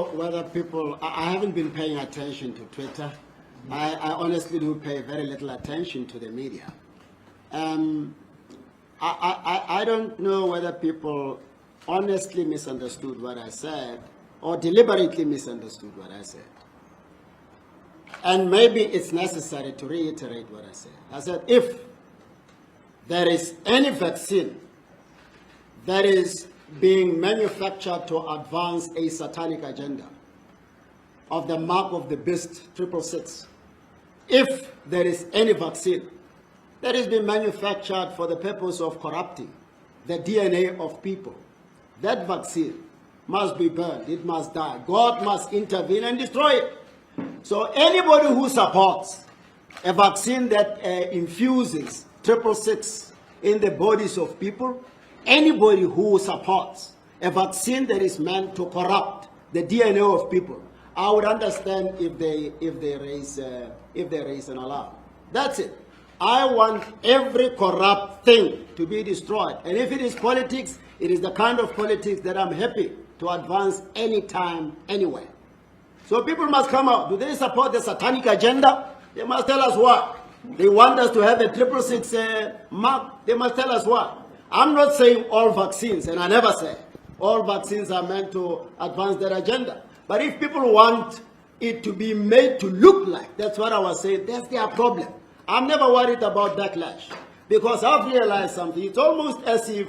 know whether people, I haven't been paying attention to Twitter. I honestly do pay very little attention to the media. I don't know whether people honestly misunderstood what I said or deliberately misunderstood what I said. And maybe it's necessary to reiterate what I said. I said, if there is any vaccine that is being manufactured to advance a satanic agenda of the mark of the beast 666, if there is any vaccine that is being manufactured for the purpose of corrupting the DNA of people, that vaccine must be burned, it must die. God must intervene and destroy it. So anybody who supports a vaccine that infuses 666 in the bodies of people, anybody who supports a vaccine that is meant to corrupt the DNA of people, I would understand if they raise an alarm. That's it. I want every corrupt thing to be destroyed. And if it is politics, it is the kind of politics that I'm happy to advance anytime, anywhere. So people must come out. Do they support the satanic agenda? They must tell us why. They want us to have a 666 mark. They must tell us why. I'm not saying all vaccines, and I never say all vaccines are meant to advance their agenda. But if people want it to be made to look like, that's what I was saying, that's their problem. I'm never worried about backlash, because I've realized something. It's almost as if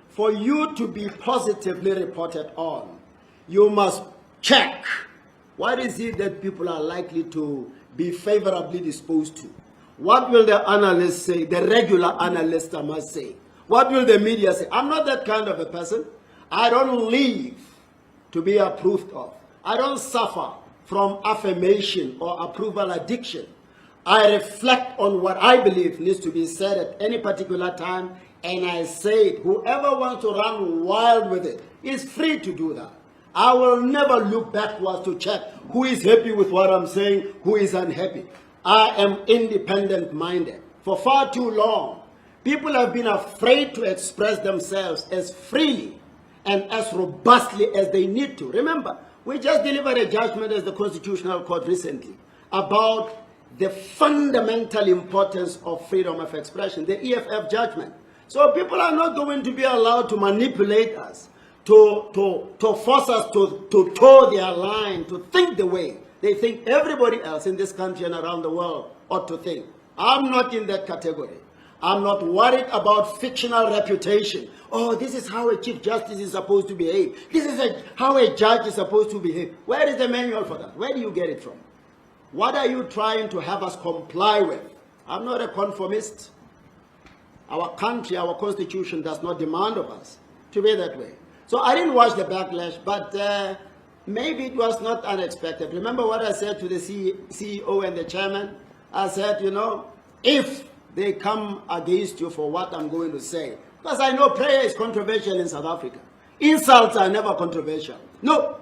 for you to be positively reported on, you must check what is it that people are likely to be favorably disposed to. What will the analysts say, the regular analyst I must say? What will the media say? I'm not that kind of a person. I don't live to be approved of. I don't suffer from affirmation or approval addiction. I reflect on what I believe needs to be said at any particular time, and I say it. Whoever wants to run wild with it is free to do that. I will never look backwards to check who is happy with what I'm saying, who is unhappy. I am independent-minded. For far too long, people have been afraid to express themselves as freely and as robustly as they need to. Remember, we just delivered a judgment as the Constitutional Court recently about the fundamental importance of freedom of expression, the EFF judgment. So people are not going to be allowed to manipulate us, to force us to toe their line, to think the way they think everybody else in this country and around the world ought to think. I'm not in that category. I'm not worried about fictional reputation. Oh, this is how a Chief Justice is supposed to behave. This is how a judge is supposed to behave. Where is the manual for that? Where do you get it from? What are you trying to have us comply with? I'm not a conformist. Our country, our constitution does not demand of us to be that way. So I didn't watch the backlash, but maybe it was not unexpected. Remember what I said to the CEO and the chairman? I said, you know, if they come against you for what I'm going to say, because I know prayer is controversial in South Africa. Insults are never controversial. No,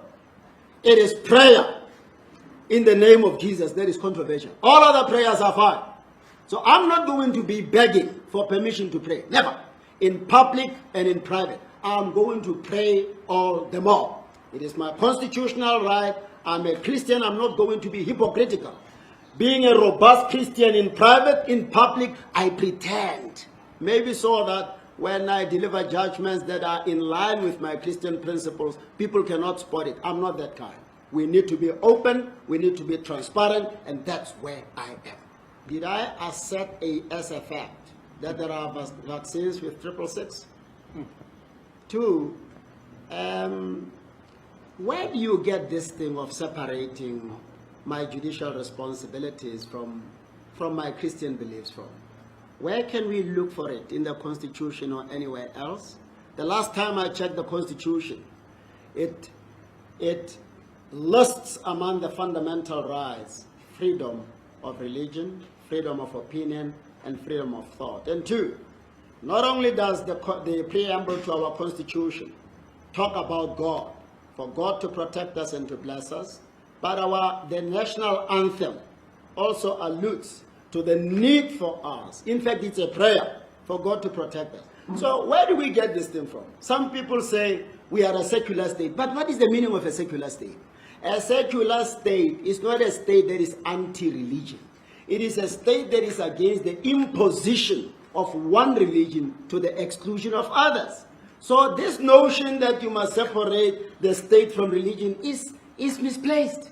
it is prayer in the name of Jesus that is controversial. All other prayers are fine. So I'm not going to be begging for permission to pray. Never. In public and in private. I'm going to pray all the more. It is my constitutional right. I'm a Christian. I'm not going to be hypocritical. Being a robust Christian in private, in public, I pretend. Maybe so that when I deliver judgments that are in line with my Christian principles, people cannot spot it. I'm not that kind. We need to be open, we need to be transparent, and that's where I am. Did I assert as a fact that there are vaccines with 666? Two, where do you get this thing of separating my judicial responsibilities from my Christian beliefs from? Where can we look for it? In the Constitution or anywhere else? The last time I checked the Constitution, it lists among the fundamental rights freedom of religion, freedom of opinion, and freedom of thought. And two, not only does the preamble to our Constitution talk about God, for God to protect us and to bless us, but the national anthem also alludes to the need for us. In fact, it's a prayer for God to protect us. So where do we get this thing from? Some people say we are a secular state. But what is the meaning of a secular state? A secular state is not a state that is anti-religion. It is a state that is against the imposition of one religion to the exclusion of others. So this notion that you must separate the state from religion is misplaced.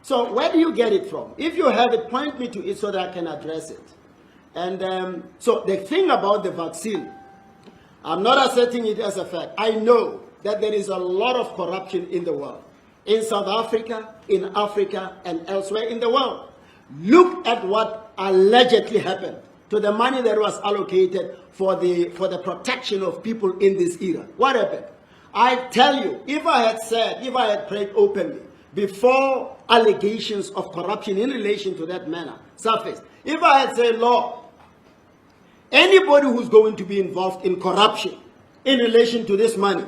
So where do you get it from? If you have it, point me to it so that I can address it. And so the thing about the vaccine, I'm not asserting it as a fact. I know that there is a lot of corruption in the world. In South Africa, in Africa, and elsewhere in the world. Look at what allegedly happened to the money that was allocated for the protection of people in this era. What happened? I tell you, if I had prayed openly before allegations of corruption in relation to that matter surfaced, if I had said, Lord, anybody who's going to be involved in corruption in relation to this money,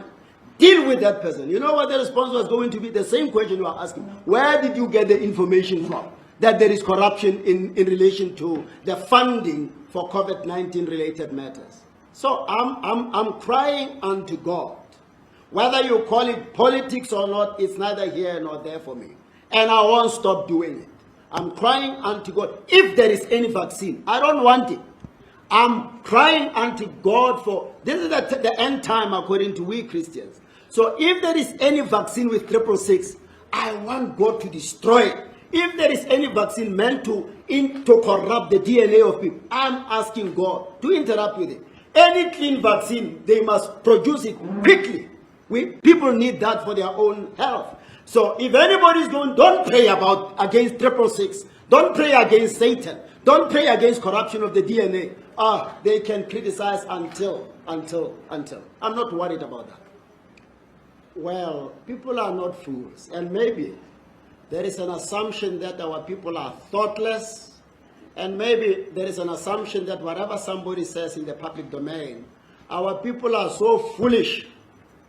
deal with that person. You know what the response was going to be? The same question you are asking. Where did you get the information from that there is corruption in relation to the funding for COVID-19 related matters? So I'm crying unto God. Whether you call it politics or not, it's neither here nor there for me. And I won't stop doing it. I'm crying unto God. If there is any vaccine, I don't want it. I'm crying unto God for, this is the end time according to we Christians. So if there is any vaccine with 666, I want God to destroy it. If there is any vaccine meant to corrupt the DNA of people, I'm asking God to interrupt with it. Any clean vaccine, they must produce it quickly. People need that for their own health. So if anybody is going, don't pray against 666. Don't pray against Satan. Don't pray against corruption of the DNA. They can criticize until. I'm not worried about that. Well, people are not fools. And maybe there is an assumption that our people are thoughtless. And maybe there is an assumption that whatever somebody says in the public domain, our people are so foolish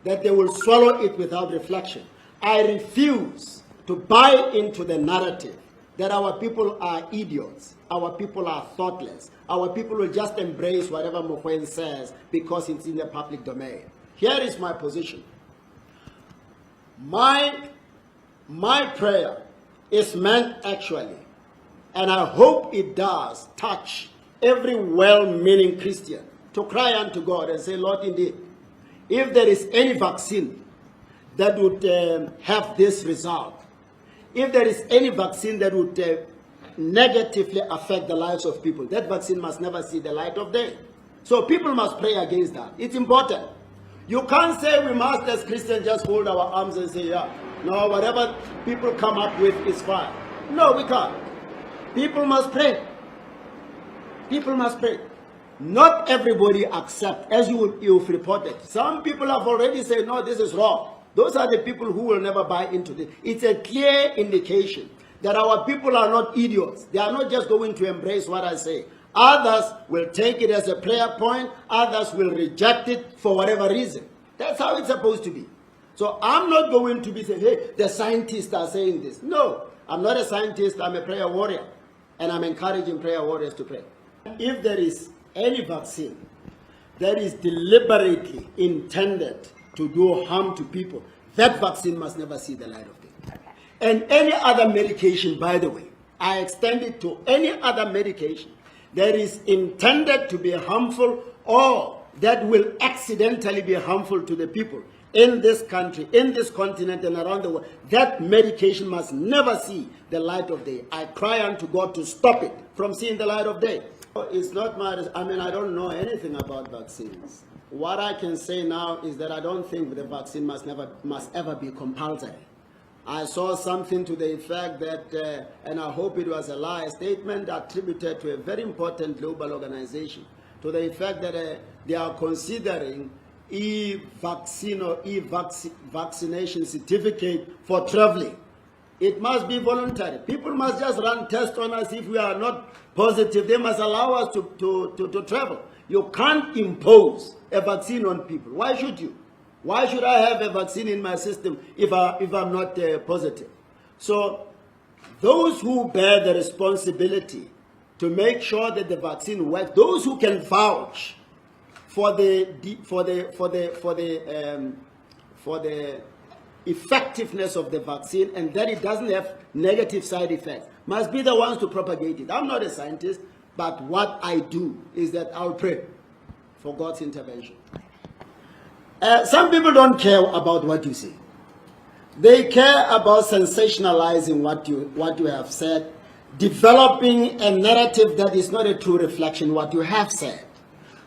that they will swallow it without reflection. I refuse to buy into the narrative that our people are idiots, our people are thoughtless, our people will just embrace whatever MOGOENG says because it's in the public domain. Here is my position. My prayer is meant actually, and I hope it does, touch every well-meaning Christian to cry unto God and say, Lord, indeed, if there is any vaccine that would have this result, if there is any vaccine that would negatively affect the lives of people, that vaccine must never see the light of day. So people must pray against that. It's important. You can't say we must, as Christians, just hold our arms and say, yeah, no, whatever people come up with is fine. No, we can't. People must pray. People must pray. Not everybody accept, as you've reported. Some people have already said, no, this is wrong. Those are the people who will never buy into this. It's a clear indication that our people are not idiots. They are not just going to embrace what I say. Others will take it as a prayer point. Others will reject it for whatever reason. That's how it's supposed to be. So I'm not going to be saying, hey, the scientists are saying this. No, I'm not a scientist. I'm a prayer warrior. And I'm encouraging prayer warriors to pray. If there is any vaccine that is deliberately intended to do harm to people, that vaccine must never see the light of day. Okay. And any other medication, by the way, I extend it to any other medication that is intended to be harmful or that will accidentally be harmful to the people in this country, in this continent, and around the world. That medication must never see the light of day. I cry unto God to stop it from seeing the light of day. It's not my, I don't know anything about vaccines. What I can say now is that I don't think the vaccine must ever be compulsory. I saw something to the effect that, and I hope it was a lie, a statement attributed to a very important global organization, to the effect that they are considering e-vaccine or e-vaccination certificate for traveling. It must be voluntary. People must just run tests on us. If we are not positive, they must allow us to travel. You can't impose a vaccine on people. Why should you? Why should I have a vaccine in my system if I'm not positive? So those who bear the responsibility to make sure that the vaccine works. Those who can vouch for the effectiveness of the vaccine and that it doesn't have negative side effects must be the ones to propagate it. I'm not a scientist, but what I do is that I'll pray for God's intervention. Some people don't care about what you say. They care about sensationalizing what you have said, developing a narrative that is not a true reflection of what you have said.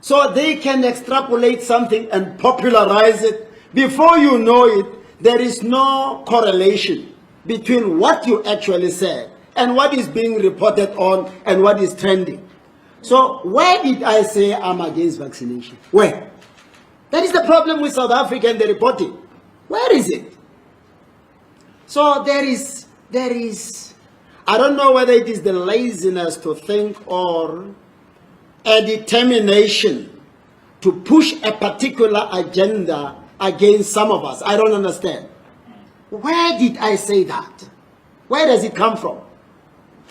So they can extrapolate something and popularize it. Before you know it, there is no correlation between what you actually said and what is being reported on and what is trending. So where did I say I'm against vaccination? Where? That is the problem with South Africa and the reporting. Where is it? So there is, I don't know whether it is the laziness to think or a determination to push a particular agenda against some of us. I don't understand. Where did I say that? Where does it come from?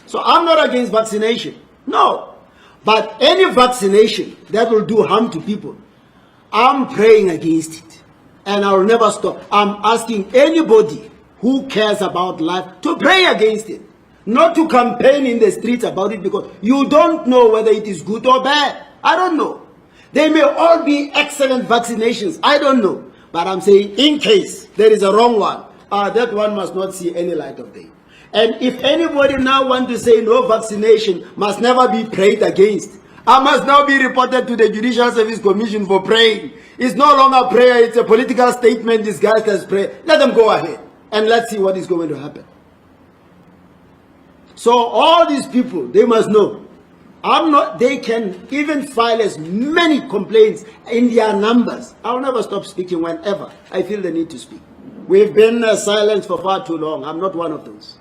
So I'm not against vaccination. No. But any vaccination that will do harm to people, I'm praying against it. And I will never stop. I'm asking anybody who cares about life to pray against it. Not to campaign in the streets about it because you don't know whether it is good or bad. I don't know. They may all be excellent vaccinations. I don't know. But I'm saying in case there is a wrong one, that one must not see any light of day. And if anybody now wants to say no vaccination must never be prayed against, I must now be reported to the Judicial Service Commission for praying. It's no longer prayer, it's a political statement disguised as prayer. Let them go ahead and let's see what is going to happen. So all these people, they must know. They can even file as many complaints in their numbers. I'll never stop speaking whenever I feel the need to speak. We've been silent for far too long. I'm not one of those.